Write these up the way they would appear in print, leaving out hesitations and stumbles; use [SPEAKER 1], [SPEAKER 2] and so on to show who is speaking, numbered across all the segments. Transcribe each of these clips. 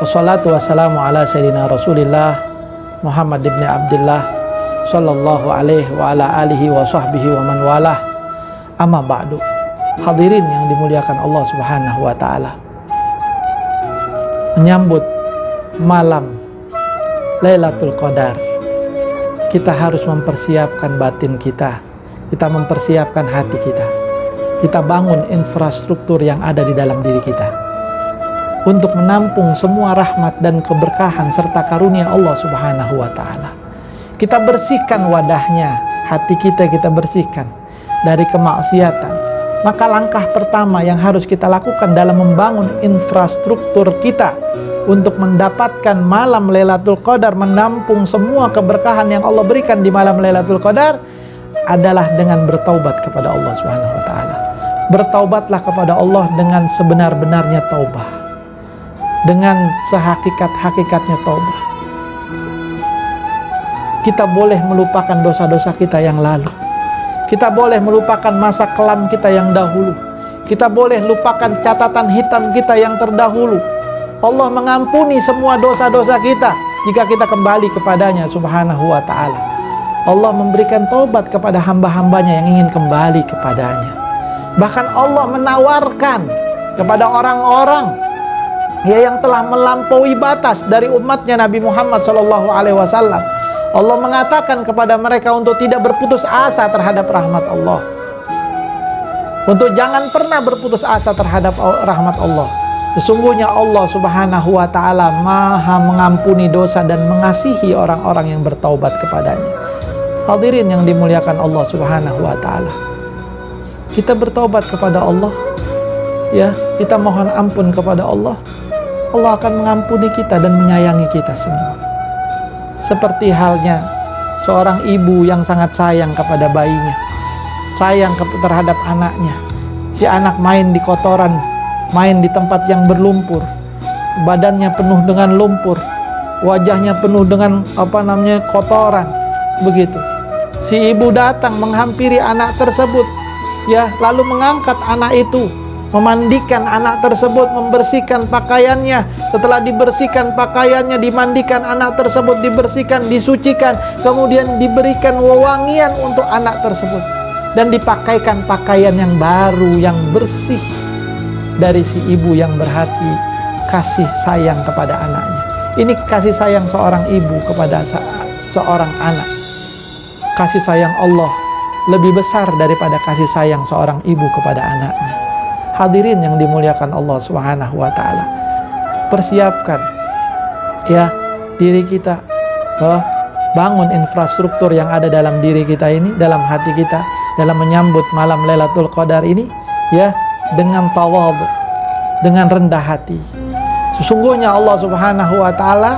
[SPEAKER 1] Wassalatu wassalamu ala sayyidina Rasulillah Muhammad ibn Abdullah sallallahu alaihi wa ala alihi wa sahbihi wa man walah. Amma ba'du. Hadirin yang dimuliakan Allah Subhanahu wa taala. Menyambut malam Lailatul Qadar, kita harus mempersiapkan batin kita. Kita mempersiapkan hati kita. Kita bangun infrastruktur yang ada di dalam diri kita untuk menampung semua rahmat dan keberkahan serta karunia Allah Subhanahu wa taala. Kita bersihkan wadahnya, hati kita bersihkan dari kemaksiatan. Maka langkah pertama yang harus kita lakukan dalam membangun infrastruktur kita untuk mendapatkan malam Lailatul Qadar, menampung semua keberkahan yang Allah berikan di malam Lailatul Qadar, adalah dengan bertaubat kepada Allah Subhanahu wa taala. Bertaubatlah kepada Allah dengan sebenar-benarnya taubah, dengan sehakikat-hakikatnya taubah. Kita boleh melupakan dosa-dosa kita yang lalu. Kita boleh melupakan masa kelam kita yang dahulu. Kita boleh lupakan catatan hitam kita yang terdahulu. Allah mengampuni semua dosa-dosa kita jika kita kembali kepadanya Subhanahu wa ta'ala. Allah memberikan taubat kepada hamba-hambanya yang ingin kembali kepadanya. Bahkan Allah menawarkan kepada orang-orang yang telah melampaui batas dari umatnya Nabi Muhammad SAW. Allah mengatakan kepada mereka untuk tidak berputus asa terhadap rahmat Allah, untuk jangan pernah berputus asa terhadap rahmat Allah. Sesungguhnya Allah Subhanahu wa ta'ala maha mengampuni dosa dan mengasihi orang-orang yang bertaubat kepadanya. Hadirin yang dimuliakan Allah Subhanahu wa ta'ala, kita bertaubat kepada Allah, ya, kita mohon ampun kepada Allah. Allah akan mengampuni kita dan menyayangi kita semua. Seperti halnya seorang ibu yang sangat sayang kepada bayinya, sayang terhadap anaknya. Si anak main di kotoran, main di tempat yang berlumpur, badannya penuh dengan lumpur, wajahnya penuh dengan kotoran. Begitu, si ibu datang menghampiri anak tersebut, ya, lalu mengangkat anak itu, memandikan anak tersebut, membersihkan pakaiannya. Setelah dibersihkan pakaiannya, dimandikan anak tersebut, dibersihkan, disucikan, kemudian diberikan wewangian untuk anak tersebut dan dipakaikan pakaian yang baru, yang bersih dari si ibu yang berhati kasih sayang kepada anaknya. Ini kasih sayang seorang ibu kepada seorang anak. Kasih sayang Allah lebih besar daripada kasih sayang seorang ibu kepada anaknya. Hadirin yang dimuliakan Allah Subhanahu wa ta'ala, persiapkan, ya, diri kita, bangun infrastruktur yang ada dalam diri kita ini, dalam hati kita, dalam menyambut malam Lailatul Qadar ini, ya, dengan tawadhu, dengan rendah hati. Sesungguhnya Allah Subhanahu wa ta'ala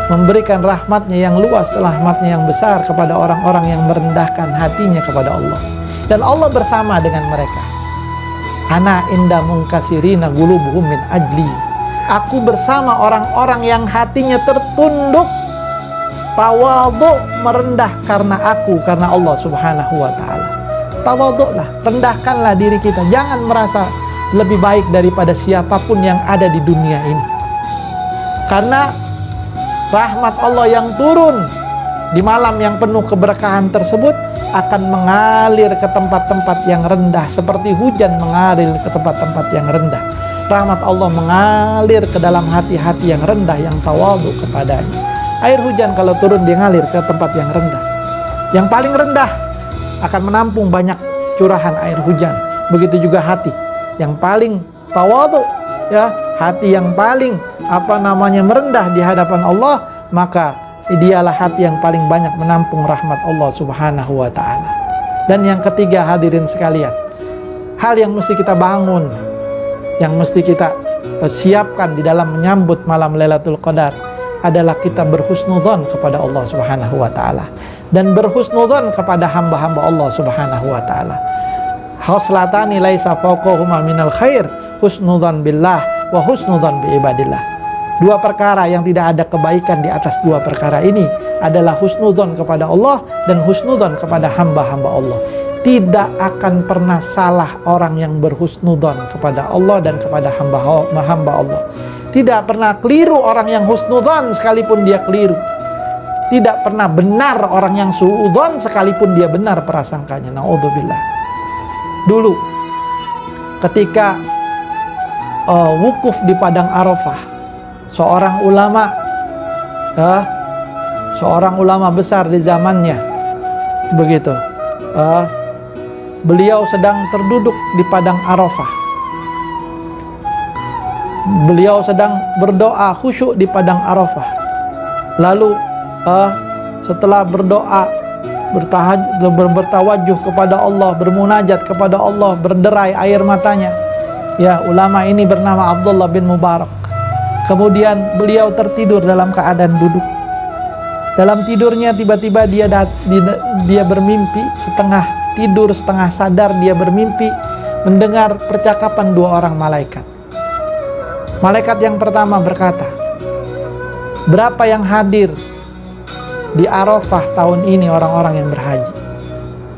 [SPEAKER 1] memberikan rahmatnya yang luas, rahmatnya yang besar kepada orang-orang yang merendahkan hatinya kepada Allah. Dan Allah bersama dengan mereka. Ana inda munkasirina gulubuhum min ajli. Aku bersama orang-orang yang hatinya tertunduk, tawadhu, merendah karena aku, karena Allah Subhanahu wa ta'ala. Tawadhulah, rendahkanlah diri kita. Jangan merasa lebih baik daripada siapapun yang ada di dunia ini. Karena rahmat Allah yang turun di malam yang penuh keberkahan tersebut akan mengalir ke tempat-tempat yang rendah, seperti hujan mengalir ke tempat-tempat yang rendah. Rahmat Allah mengalir ke dalam hati-hati yang rendah, yang tawadhu kepadanya. Air hujan kalau turun dia ngalir ke tempat yang rendah. Yang paling rendah akan menampung banyak curahan air hujan. Begitu juga hati yang paling tawadhu, ya, hati yang paling merendah di hadapan Allah, maka dialah hati yang paling banyak menampung rahmat Allah Subhanahu wa ta'ala. Dan yang ketiga, hadirin sekalian, hal yang mesti kita bangun, yang mesti kita siapkan di dalam menyambut malam Lailatul Qadar adalah kita berhusnudzon kepada Allah Subhanahu wa ta'ala dan berhusnudzon kepada hamba-hamba Allah Subhanahu wa ta'ala. Khoslatani laisa fawqahuma minal khair, husnudzon billah wa husnudzon bi ibadillah. Dua perkara yang tidak ada kebaikan di atas dua perkara ini adalah husnudzon kepada Allah dan husnudzon kepada hamba-hamba Allah. tidak akan pernah salah orang yang berhusnudzon kepada Allah dan kepada hamba Allah. Tidak pernah keliru orang yang husnudzon sekalipun dia keliru. Tidak pernah benar orang yang suudzon sekalipun dia benar prasangkanya. Naudzubillah. Dulu ketika wukuf di padang Arafah, seorang ulama besar di zamannya, begitu, beliau sedang terduduk di padang Arafah. Beliau sedang berdoa khusyuk di padang Arafah. Lalu setelah berdoa, bertawajuh kepada Allah, bermunajat kepada Allah, berderai air matanya. Ya, ulama ini bernama Abdullah bin Mubarak. Kemudian beliau tertidur dalam keadaan duduk. Dalam tidurnya tiba-tiba dia bermimpi, setengah tidur setengah sadar dia bermimpi mendengar percakapan dua orang malaikat. Malaikat yang pertama berkata, "Berapa yang hadir di Arafah tahun ini orang-orang yang berhaji?"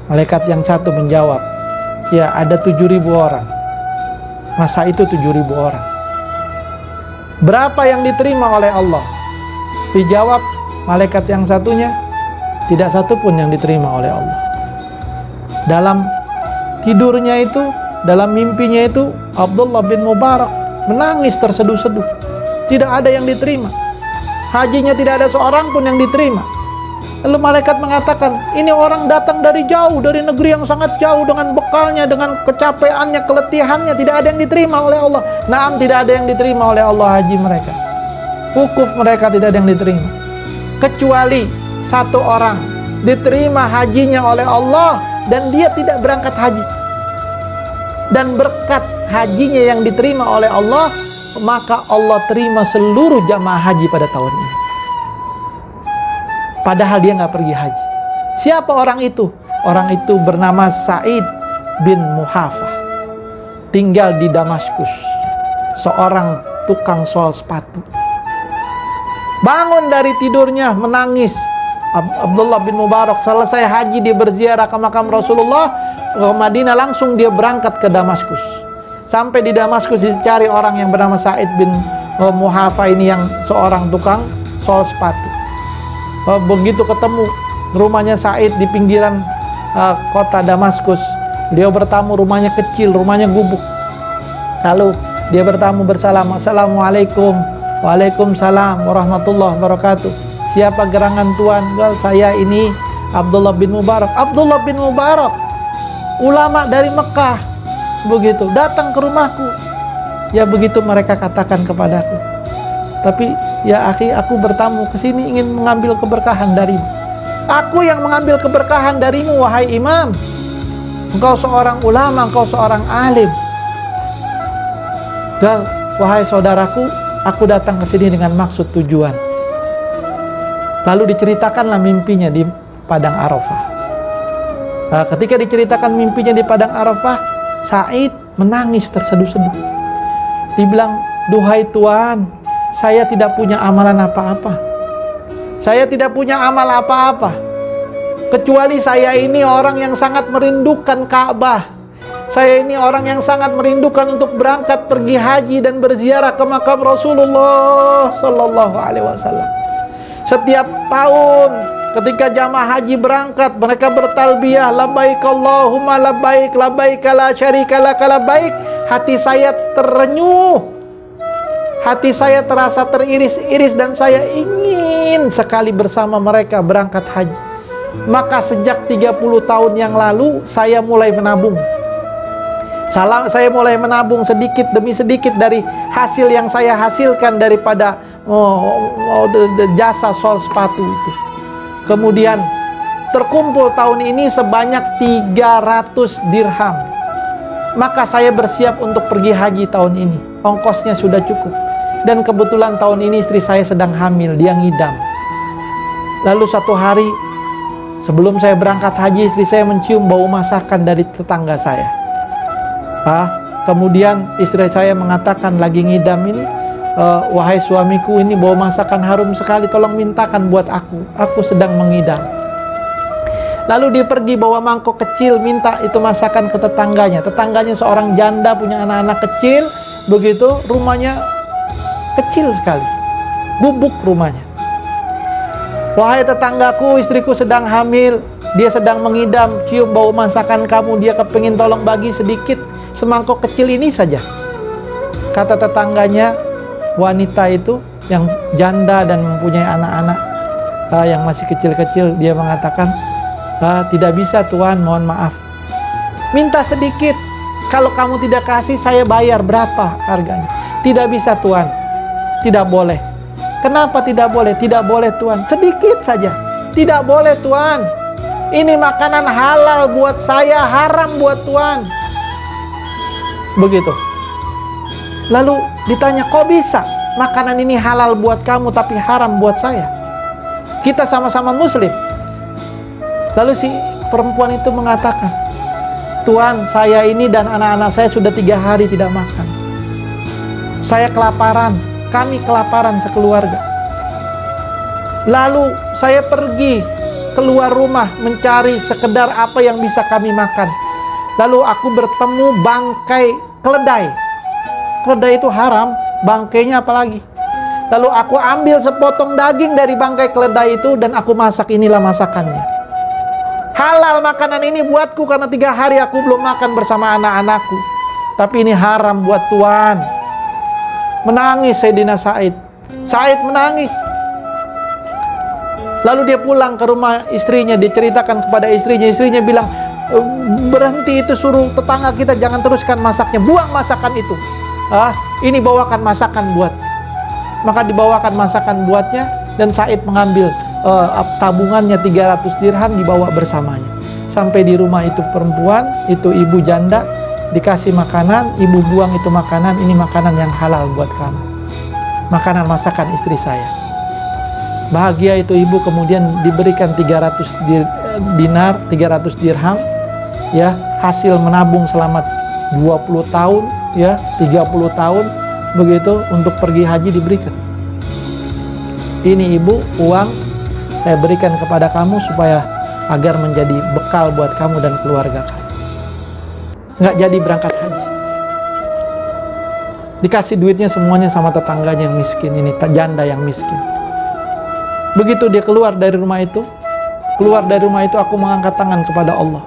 [SPEAKER 1] Malaikat yang satu menjawab, "Ya, ada 7.000 orang." Masa itu 7.000 orang. "Berapa yang diterima oleh Allah?" Dijawab malaikat yang satunya, "Tidak satu pun yang diterima oleh Allah." Dalam tidurnya itu, dalam mimpinya itu, Abdullah bin Mubarak menangis terseduh-seduh. Tidak ada yang diterima. Hajinya tidak ada seorang pun yang diterima. Lalu malaikat mengatakan, "Ini orang datang dari jauh, dari negeri yang sangat jauh, dengan bekalnya, dengan kecapeannya, keletihannya, tidak ada yang diterima oleh Allah." Naam, tidak ada yang diterima oleh Allah haji mereka. Wukuf mereka tidak ada yang diterima. Kecuali satu orang diterima hajinya oleh Allah dan dia tidak berangkat haji. Dan berkat hajinya yang diterima oleh Allah, maka Allah terima seluruh jamaah haji pada tahun ini. Padahal dia nggak pergi haji. Siapa orang itu? Orang itu bernama Sa'id bin Muhafah. Tinggal di Damaskus. Seorang tukang sol sepatu. Bangun dari tidurnya menangis. Abdullah bin Mubarak selesai haji, dia berziarah ke makam Rasulullah, ke Madinah, langsung dia berangkat ke Damaskus. Sampai di Damaskus dicari orang yang bernama Sa'id bin Muhafah ini, yang seorang tukang sol sepatu. Begitu ketemu rumahnya Sa'id di pinggiran kota Damaskus, beliau bertamu, rumahnya kecil, rumahnya gubuk. Lalu dia bertamu bersalam, "Assalamualaikum." "Waalaikumsalam warahmatullahi wabarakatuh." "Siapa gerangan tuan?" "Saya ini Abdullah bin Mubarak." "Abdullah bin Mubarak, ulama dari Mekah, begitu, datang ke rumahku." Ya, begitu mereka katakan kepadaku. "Tapi ya akhi, aku bertamu ke sini ingin mengambil keberkahan darimu." "Aku yang mengambil keberkahan darimu, wahai imam. Engkau seorang ulama, engkau seorang alim." "Gal, wahai saudaraku, aku datang ke sini dengan maksud tujuan." Lalu diceritakanlah mimpinya di padang Arafah. Ketika diceritakan mimpinya di padang Arafah, Sa'id menangis terseduh-seduh. Dibilang, "Duhai Tuan, saya tidak punya amalan apa-apa. Saya tidak punya amal apa-apa. Kecuali saya ini orang yang sangat merindukan Ka'bah. Saya ini orang yang sangat merindukan untuk berangkat pergi haji dan berziarah ke makam Rasulullah Sallallahu Alaihi Wasallam. Setiap tahun ketika jamaah haji berangkat, mereka bertalbiyah, labbaik Allahumma labbaik, labbaik la syarika lak labbaik. Hati saya terenyuh. Hati saya terasa teriris-iris dan saya ingin sekali bersama mereka berangkat haji. Maka sejak 30 tahun yang lalu saya mulai menabung. Saya mulai menabung sedikit demi sedikit dari hasil yang saya hasilkan daripada jasa sol sepatu itu. Kemudian terkumpul tahun ini sebanyak 300 dirham. Maka saya bersiap untuk pergi haji tahun ini. Ongkosnya sudah cukup. Dan kebetulan tahun ini istri saya sedang hamil, dia ngidam. Lalu satu hari sebelum saya berangkat haji, istri saya mencium bau masakan dari tetangga saya. Kemudian istri saya mengatakan, "Lagi ngidam ini, wahai suamiku, ini bau masakan harum sekali, tolong mintakan buat aku sedang mengidam." Lalu dia pergi bawa mangkok kecil, minta itu masakan ke tetangganya. Tetangganya seorang janda punya anak-anak kecil, begitu rumahnya kecil sekali, gubuk rumahnya. Wahai tetanggaku, istriku sedang hamil, dia sedang mengidam, cium bau masakan kamu, dia kepingin tolong bagi sedikit, semangkok kecil ini saja. Kata tetangganya, wanita itu yang janda dan mempunyai anak-anak yang masih kecil-kecil, dia mengatakan, tidak bisa Tuan, mohon maaf. Minta sedikit, kalau kamu tidak kasih saya bayar berapa harganya. Tidak bisa Tuan, tidak boleh. Kenapa tidak boleh? Tidak boleh Tuan, sedikit saja. Tidak boleh Tuan, ini makanan halal buat saya, haram buat Tuan. Begitu. Lalu ditanya, kok bisa makanan ini halal buat kamu tapi haram buat saya? Kita sama-sama muslim. Lalu si perempuan itu mengatakan, Tuan, saya ini dan anak-anak saya sudah 3 hari tidak makan. Saya kelaparan, kami kelaparan sekeluarga. Lalu saya pergi keluar rumah mencari sekedar apa yang bisa kami makan. Lalu aku bertemu bangkai keledai. Keledai itu haram, bangkainya apalagi. Lalu aku ambil sepotong daging dari bangkai keledai itu dan aku masak, inilah masakannya. Halal makanan ini buatku karena 3 hari aku belum makan bersama anak-anakku. Tapi ini haram buat Tuan. Menangis Sayyidina Sa'id. Sa'id menangis. Lalu dia pulang ke rumah istrinya, dia ceritakan kepada istrinya. Istrinya bilang, berhenti itu, suruh tetangga kita jangan teruskan masaknya, buang masakan itu. Ini bawakan masakan buat. Maka dibawakan masakan buatnya dan Sa'id mengambil tabungannya 300 dirham dibawa bersamanya. Sampai di rumah itu perempuan, itu ibu janda, dikasih makanan, ibu buang itu makanan, ini makanan yang halal buat kamu. Makanan masakan istri saya. Bahagia itu ibu, kemudian diberikan 300 dinar, 300 dirham, ya, hasil menabung selama 20 tahun, ya, 30 tahun, begitu, untuk pergi haji diberikan. Ini ibu, uang saya berikan kepada kamu supaya agar menjadi bekal buat kamu dan keluarga kamu. Nggak jadi berangkat haji. Dikasih duitnya semuanya sama tetangganya yang miskin, ini janda yang miskin. Begitu dia keluar dari rumah itu, aku mengangkat tangan kepada Allah.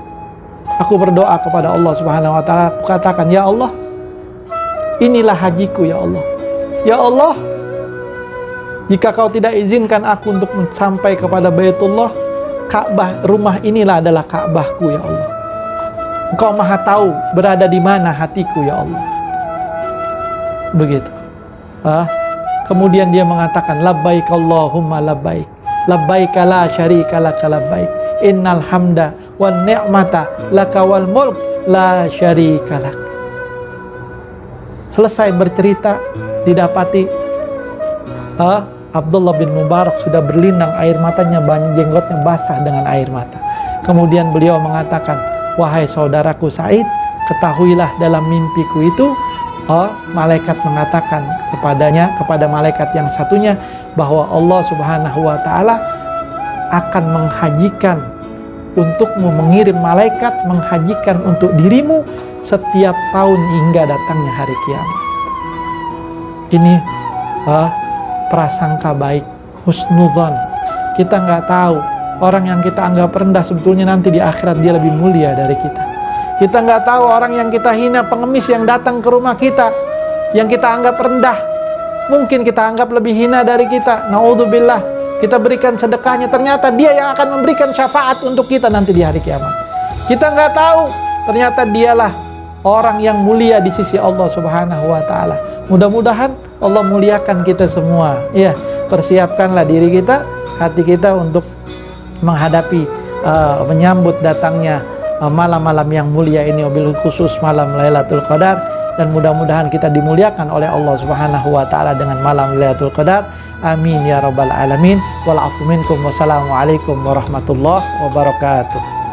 [SPEAKER 1] Aku berdoa kepada Allah Subhanahu wa Ta'ala. Aku katakan, ya Allah, inilah hajiku ya Allah. Ya Allah, jika kau tidak izinkan aku untuk sampai kepada Baitullah, Ka'bah, rumah inilah adalah Ka'bahku ya Allah. Engkau maha tahu berada di mana hatiku ya Allah. Begitu. Kemudian dia mengatakan, labbaik Allahumma labbaik, labbaik la syarika laka labbaik, innal hamda wan ni'mata laka wal mulk la syarika lak. Selesai bercerita, didapati Abdullah bin Mubarak sudah berlinang air matanya, jenggotnya basah dengan air mata. Kemudian beliau mengatakan, wahai saudaraku Sa'id, ketahuilah dalam mimpiku itu, malaikat mengatakan kepadanya, kepada malaikat yang satunya, bahwa Allah Subhanahu wa Ta'ala akan menghajikan untukmu, mengirim malaikat menghajikan untuk dirimu setiap tahun hingga datangnya hari kiamat. Ini prasangka baik, husnudzon. Kita nggak tahu orang yang kita anggap rendah sebetulnya nanti di akhirat dia lebih mulia dari kita. Kita nggak tahu orang yang kita hina, pengemis yang datang ke rumah kita, yang kita anggap rendah, mungkin kita anggap lebih hina dari kita. Naudzubillah, kita berikan sedekahnya, ternyata dia yang akan memberikan syafaat untuk kita nanti di hari kiamat. Kita nggak tahu, ternyata dialah orang yang mulia di sisi Allah Subhanahu wa Ta'ala. Mudah-mudahan Allah muliakan kita semua. Ya, persiapkanlah diri kita, hati kita untuk menghadapi, menyambut datangnya malam-malam yang mulia ini, wabil khusus malam Lailatul Qadar, dan mudah-mudahan kita dimuliakan oleh Allah Subhanahu wa Ta'ala dengan malam Lailatul Qadar. Amin ya rabbal alamin. Wal afu minkum. Wassalamualaikum warahmatullahi wabarakatuh.